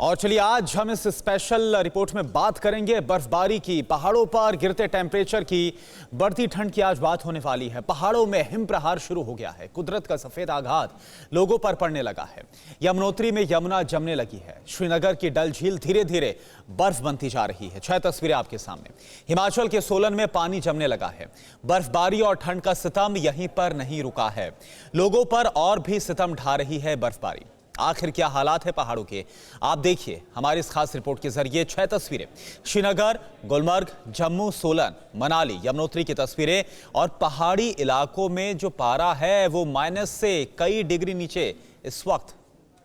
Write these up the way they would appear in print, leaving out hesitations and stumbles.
और चलिए आज हम इस स्पेशल रिपोर्ट में बात करेंगे बर्फबारी की, पहाड़ों पर गिरते टेम्परेचर की, बढ़ती ठंड की आज बात होने वाली है। पहाड़ों में हिमप्रहार शुरू हो गया है, कुदरत का सफेद आघात लोगों पर पड़ने लगा है। यमुनोत्री में यमुना जमने लगी है, श्रीनगर की डल झील धीरे धीरे बर्फ बनती जा रही है। 6 तस्वीरें आपके सामने। हिमाचल के सोलन में पानी जमने लगा है। बर्फबारी और ठंड का सितम यहीं पर नहीं रुका है, लोगों पर और भी सितम ढा रही है बर्फबारी। आखिर क्या हालात है पहाड़ों के, आप देखिए हमारी इस खास रिपोर्ट के जरिए। 6 तस्वीरें, श्रीनगर, गुलमर्ग, जम्मू, सोलन, मनाली, यमुनोत्री की तस्वीरें। और पहाड़ी इलाकों में जो पारा है वो माइनस से कई डिग्री नीचे इस वक्त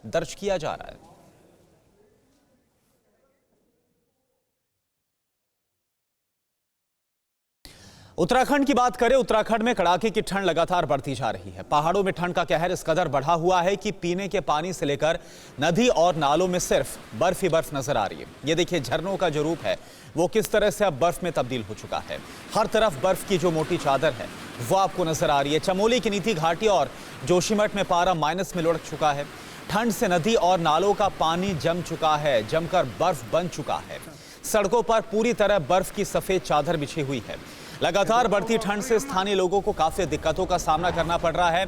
दर्ज किया जा रहा है। उत्तराखंड की बात करें, उत्तराखंड में कड़ाके की ठंड लगातार बढ़ती जा रही है। पहाड़ों में ठंड का कहर इस कदर बढ़ा हुआ है कि पीने के पानी से लेकर नदी और नालों में सिर्फ बर्फ ही बर्फ नजर आ रही है। ये देखिए झरनों का जो रूप है वो किस तरह से अब बर्फ में तब्दील हो चुका है। हर तरफ बर्फ की जो मोटी चादर है वो आपको नजर आ रही है। चमोली की नीति घाटी और जोशीमठ में पारा माइनस में लुढ़क चुका है। ठंड से नदी और नालों का पानी जम चुका है, जमकर बर्फ बन चुका है। सड़कों पर पूरी तरह बर्फ की सफेद चादर बिछी हुई है। लगातार बढ़ती ठंड से स्थानीय लोगों को काफी दिक्कतों का सामना करना पड़ रहा है।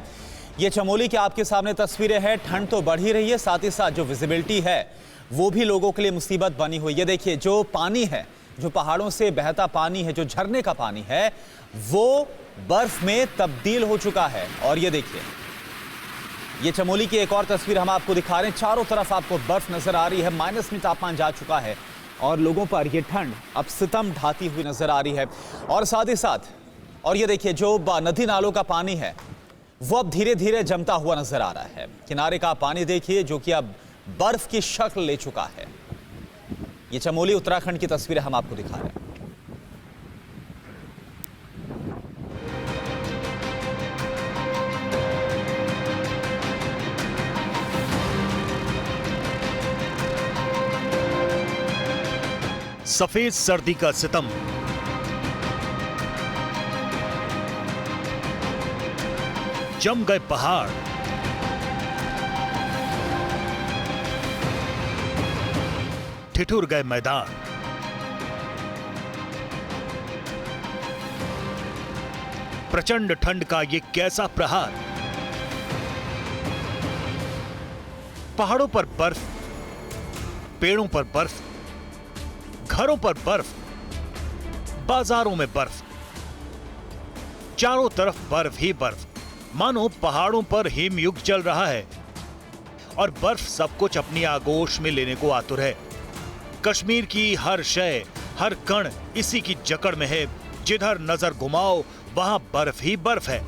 ये चमोली की आपके सामने तस्वीरें हैं। ठंड तो बढ़ ही रही है, साथ ही साथ जो विजिबिलिटी है वो भी लोगों के लिए मुसीबत बनी हुई है। ये देखिए जो पानी है, जो पहाड़ों से बहता पानी है, जो झरने का पानी है वो बर्फ में तब्दील हो चुका है। और ये देखिए ये चमोली की एक और तस्वीर हम आपको दिखा रहे हैं। चारों तरफ आपको बर्फ नजर आ रही है, माइनस में तापमान जा चुका है और लोगों पर ये ठंड अब सितम ढाती हुई नजर आ रही है। और साथ ही साथ और ये देखिए जो नदी नालों का पानी है वो अब धीरे धीरे जमता हुआ नजर आ रहा है। किनारे का पानी देखिए जो कि अब बर्फ की शक्ल ले चुका है। ये चमोली उत्तराखंड की तस्वीरें हम आपको दिखा रहे हैं। सफेद सर्दी का सितम, जम गए पहाड़, ठिठुर गए मैदान। प्रचंड ठंड का ये कैसा प्रहार। पहाड़ों पर बर्फ, पेड़ों पर बर्फ, घरों पर बर्फ, बाजारों में बर्फ, चारों तरफ बर्फ ही बर्फ। मानो पहाड़ों पर हिमयुग चल रहा है और बर्फ सब कुछ अपनी आगोश में लेने को आतुर है। कश्मीर की हर शय, हर कण इसी की जकड़ में है। जिधर नजर घुमाओ वहां बर्फ ही बर्फ है।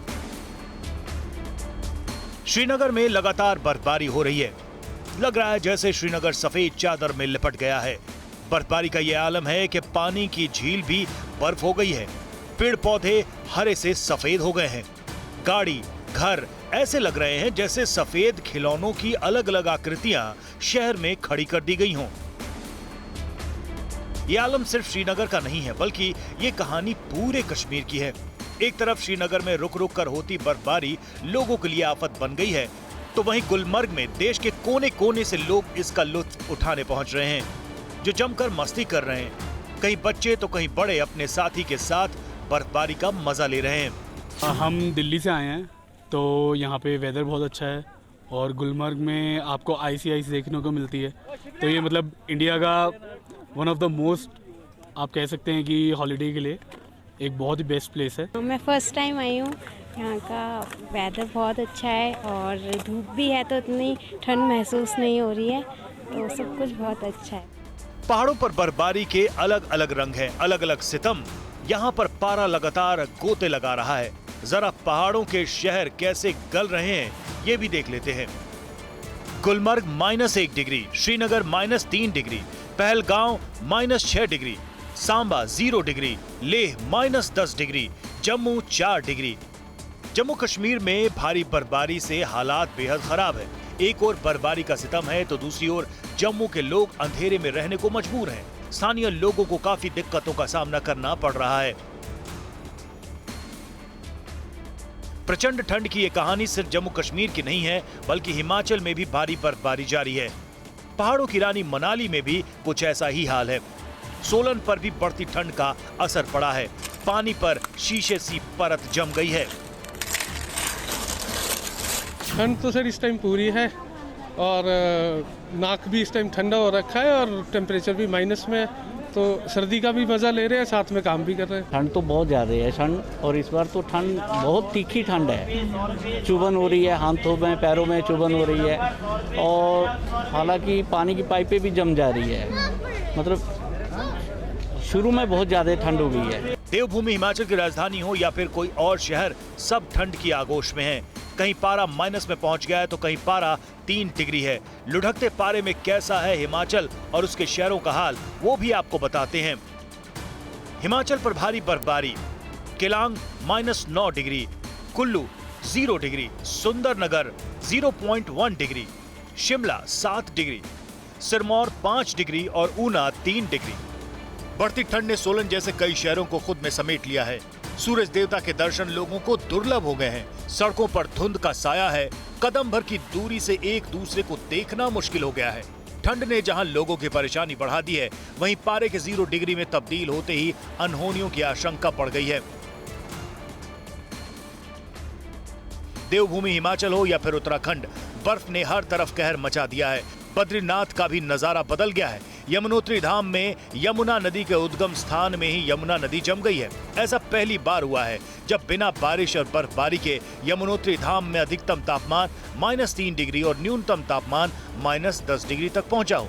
श्रीनगर में लगातार बर्फबारी हो रही है। लग रहा है जैसे श्रीनगर सफेद चादर में लिपट गया है। बर्फबारी का यह आलम है कि पानी की झील भी बर्फ हो गई है। पेड़ पौधे हरे से सफेद हो गए हैं। गाड़ी, घर ऐसे लग रहे हैं जैसे सफेद खिलौनों की अलग अलग आकृतियां शहर में खड़ी कर दी गई हों। यह आलम सिर्फ श्रीनगर का नहीं है, बल्कि यह कहानी पूरे कश्मीर की है। एक तरफ श्रीनगर में रुक रुक कर होती बर्फबारी लोगों के लिए आफत बन गई है, तो वहीं गुलमर्ग में देश के कोने कोने से लोग इसका लुत्फ उठाने पहुंच रहे हैं, जो जमकर मस्ती कर रहे हैं। कहीं बच्चे तो कहीं बड़े अपने साथी के साथ बर्फबारी का मजा ले रहे हैं। हम दिल्ली से आए हैं, तो यहाँ पे वेदर बहुत अच्छा है और गुलमर्ग में आपको आइस देखने को मिलती है। तो ये मतलब इंडिया का वन ऑफ द मोस्ट, आप कह सकते हैं कि हॉलीडे के लिए एक बहुत ही बेस्ट प्लेस है। मैं फर्स्ट टाइम आई हूँ। यहाँ का वेदर बहुत अच्छा है और धूप भी है तो इतनी ठंड महसूस नहीं हो रही है, तो सब कुछ बहुत अच्छा है। पहाड़ों पर बर्फबारी के अलग अलग रंग हैं, अलग अलग सितम। यहाँ पर पारा लगातार गोते लगा रहा है। जरा पहाड़ों के शहर कैसे गल रहे हैं ये भी देख लेते हैं। Gulmarg -1 degree, Srinagar -3 degree, Pahalgam -6 degree, Samba 0 degree, Leh -10 degree, Jammu 4 degree. Jammu Kashmir में भारी बर्फबारी से हालात बेहद खराब है। एक ओर बर्फबारी का सितम है तो दूसरी ओर जम्मू के लोग अंधेरे में रहने को मजबूर हैं। स्थानीय लोगों को काफी दिक्कतों का सामना करना पड़ रहा है। प्रचंड ठंड की ये कहानी सिर्फ जम्मू कश्मीर की नहीं है, बल्कि हिमाचल में भी भारी बर्फबारी जारी है। पहाड़ों की रानी मनाली में भी कुछ ऐसा ही हाल है। सोलन पर भी बढ़ती ठंड का असर पड़ा है। पानी पर शीशे सी परत जम गई है। ठंड तो सर इस टाइम पूरी है और नाक भी इस टाइम ठंडा हो रखा है और टेम्परेचर भी माइनस में है, तो सर्दी का भी मज़ा ले रहे हैं, साथ में काम भी कर रहे हैं। ठंड तो बहुत ज़्यादा है ठंड, और इस बार तो ठंड बहुत तीखी ठंड है। चुभन हो रही है, हाथों में पैरों में चुभन हो रही है, और हालांकि पानी की पाइपें भी जम जा रही है। मतलब शुरू में बहुत ज़्यादा ठंड हो गई है। देवभूमि हिमाचल की राजधानी हो या फिर कोई और शहर, सब ठंड की आगोश में है। कहीं पारा माइनस में पहुंच गया है तो कहीं पारा 3 डिग्री है। लुढ़कते पारे में कैसा है हिमाचल और उसके शहरों का हाल, वो भी आपको बताते हैं। हिमाचल पर भारी बर्फबारी। Keylong -9 degree, Kullu 0 degree, Sundernagar 0.1 degree, Shimla 7 degree, Sirmaur 5 degree और ऊना 3 डिग्री। बढ़ती ठंड ने सोलन जैसे कई शहरों को खुद में समेट लिया है। सूरज देवता के दर्शन लोगों को दुर्लभ हो गए हैं। सड़कों पर धुंध का साया है। कदम भर की दूरी से एक दूसरे को देखना मुश्किल हो गया है। ठंड ने जहां लोगों की परेशानी बढ़ा दी है, वहीं पारे के 0 डिग्री में तब्दील होते ही अनहोनियों की आशंका बढ़ गई है। देवभूमि हिमाचल हो या फिर उत्तराखंड, बर्फ ने हर तरफ कहर मचा दिया है। बद्रीनाथ का भी नजारा बदल गया है। यमुनोत्री धाम में यमुना नदी के उद्गम स्थान में ही यमुना नदी जम गई है। ऐसा पहली बार हुआ है जब बिना बारिश और बर्फबारी के यमुनोत्री धाम में अधिकतम तापमान -3 डिग्री और न्यूनतम तापमान -10 डिग्री तक पहुंचा हो।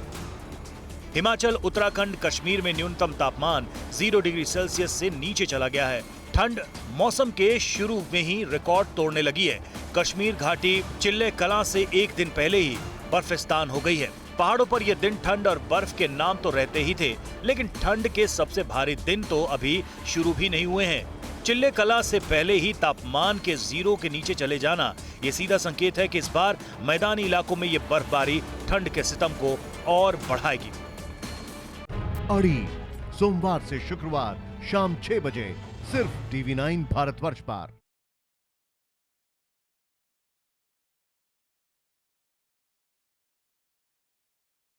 हिमाचल, उत्तराखंड, कश्मीर में न्यूनतम तापमान 0 डिग्री सेल्सियस से नीचे चला गया है। ठंड मौसम के शुरू में ही रिकॉर्ड तोड़ने लगी है। कश्मीर घाटी चिल्ले कलां से एक दिन पहले ही बर्फिस्तान हो गई है। पहाड़ों पर यह दिन ठंड और बर्फ के नाम तो रहते ही थे, लेकिन ठंड के सबसे भारी दिन तो अभी शुरू भी नहीं हुए हैं। चिल्ले कला से पहले ही तापमान के 0 के नीचे चले जाना ये सीधा संकेत है कि इस बार मैदानी इलाकों में ये बर्फबारी ठंड के सितम को और बढ़ाएगी। अड़ी सोमवार से शुक्रवार शाम 6 बजे सिर्फ TV9 भारतवर्ष पर।